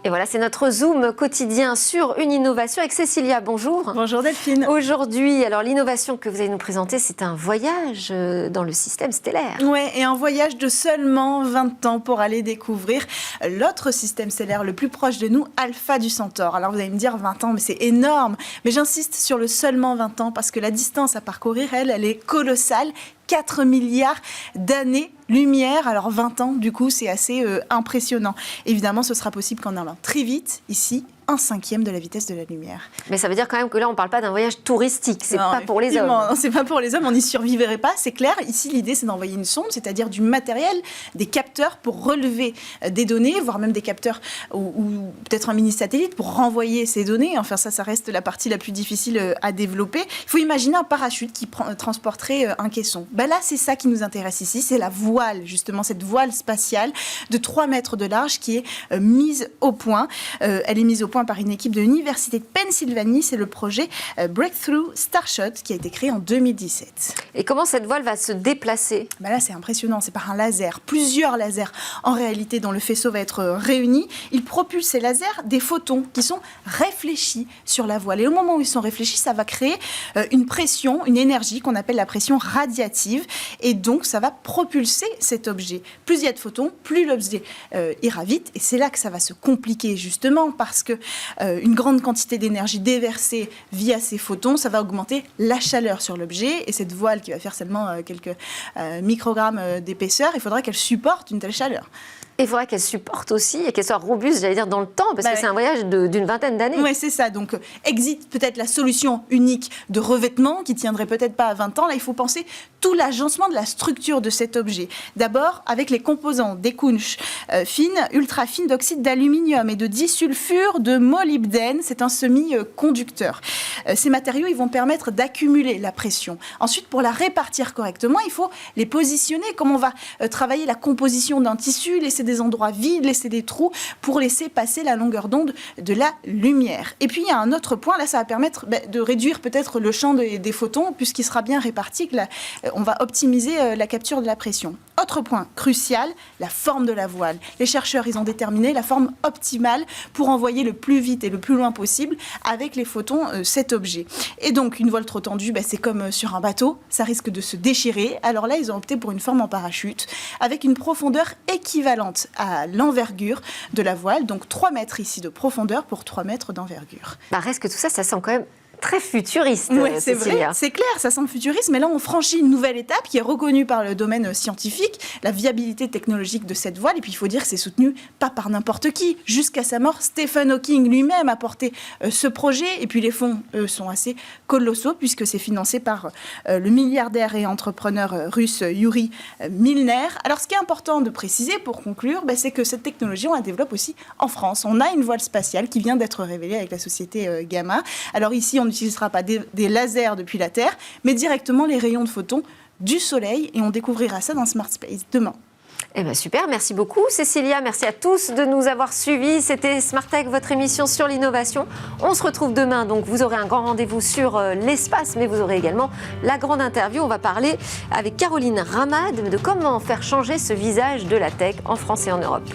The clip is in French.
Et voilà, c'est notre Zoom quotidien sur une innovation avec Cécilia. Bonjour. Bonjour Delphine. Aujourd'hui, alors l'innovation que vous allez nous présenter, c'est un voyage dans le système stellaire. Ouais, et un voyage de seulement 20 ans pour aller découvrir l'autre système stellaire le plus proche de nous, Alpha du Centaure. Alors vous allez me dire 20 ans, mais c'est énorme. Mais j'insiste sur le seulement 20 ans parce que la distance à parcourir, elle est colossale. 4 milliards d'années-lumière. Alors 20 ans, du coup, c'est assez impressionnant. Évidemment, ce sera possible qu'en allant très vite, ici, 1/5 de la vitesse de la lumière. Mais ça veut dire quand même que là, on ne parle pas d'un voyage touristique. C'est pas pour les hommes. Non, c'est pas pour les hommes. On n'y survivrait pas, c'est clair. Ici, l'idée, c'est d'envoyer une sonde, c'est-à-dire du matériel, des capteurs pour relever des données, voire même des capteurs ou peut-être un mini-satellite pour renvoyer ces données. Enfin, ça reste la partie la plus difficile à développer. Il faut imaginer un parachute qui transporterait un caisson. Ben là, c'est ça qui nous intéresse ici, c'est la voile, justement, cette voile spatiale de 3 mètres de large qui est mise au point. Elle est mise au point par une équipe de l'Université de Pennsylvanie. C'est le projet Breakthrough Starshot qui a été créé en 2017. Et comment cette voile va se déplacer ? Ben là, c'est impressionnant. C'est par un laser, plusieurs lasers en réalité dont le faisceau va être réuni. Il propulse ces lasers des photons qui sont réfléchis sur la voile. Et au moment où ils sont réfléchis, ça va créer une pression, une énergie qu'on appelle la pression radiative. Et donc, ça va propulser cet objet. Plus il y a de photons, plus l'objet ira vite. Et c'est là que ça va se compliquer, justement, parce que une grande quantité d'énergie déversée via ces photons, ça va augmenter la chaleur sur l'objet. Et cette voile qui va faire seulement quelques microgrammes d'épaisseur, il faudra qu'elle supporte une telle chaleur. Et il faudra qu'elle supporte aussi et qu'elle soit robuste, j'allais dire, dans le temps, parce que c'est un voyage d'une vingtaine d'années. Oui, c'est ça. Donc, existe peut-être la solution unique de revêtement qui tiendrait peut-être pas à 20 ans. Là, il faut penser tout l'agencement de la structure de cet objet. D'abord, avec les composants des couches fines, ultra fines d'oxyde d'aluminium et de disulfure de molybdène. C'est un semi-conducteur. Ces matériaux, ils vont permettre d'accumuler la pression. Ensuite, pour la répartir correctement, il faut les positionner. Comme on va travailler la composition d'un tissu, laisser des endroits vides, laisser des trous pour laisser passer la longueur d'onde de la lumière. Et puis, il y a un autre point, là, ça va permettre de réduire peut-être le champ des photons, puisqu'il sera bien réparti, que on va optimiser la capture de la pression. Autre point crucial, la forme de la voile. Les chercheurs, ils ont déterminé la forme optimale pour envoyer le plus vite et le plus loin possible avec les photons cet objet. Et donc, une voile trop tendue, c'est comme sur un bateau, ça risque de se déchirer. Alors là, ils ont opté pour une forme en parachute avec une profondeur équivalente à l'envergure de la voile, donc 3 mètres ici de profondeur pour 3 mètres d'envergure. Reste que tout ça, ça sent quand même très futuriste. Oui, c'est vrai, c'est clair, ça semble futuriste, mais là on franchit une nouvelle étape qui est reconnue par le domaine scientifique, la viabilité technologique de cette voile, et puis il faut dire que c'est soutenu pas par n'importe qui. Jusqu'à sa mort, Stephen Hawking lui-même a porté ce projet, et puis les fonds, eux, sont assez colossaux, puisque c'est financé par le milliardaire et entrepreneur russe Yuri Milner. Alors ce qui est important de préciser pour conclure, c'est que cette technologie, on la développe aussi en France. On a une voile spatiale qui vient d'être révélée avec la société Gamma. Alors ici, on n'utilisera pas des lasers depuis la Terre, mais directement les rayons de photons du Soleil, et on découvrira ça dans Smart Space demain. Eh bien super, merci beaucoup Cécilia, merci à tous de nous avoir suivis. C'était Smart Tech, votre émission sur l'innovation. On se retrouve demain, donc vous aurez un grand rendez-vous sur l'espace, mais vous aurez également la grande interview. On va parler avec Caroline Ramad de comment faire changer ce visage de la tech en France et en Europe.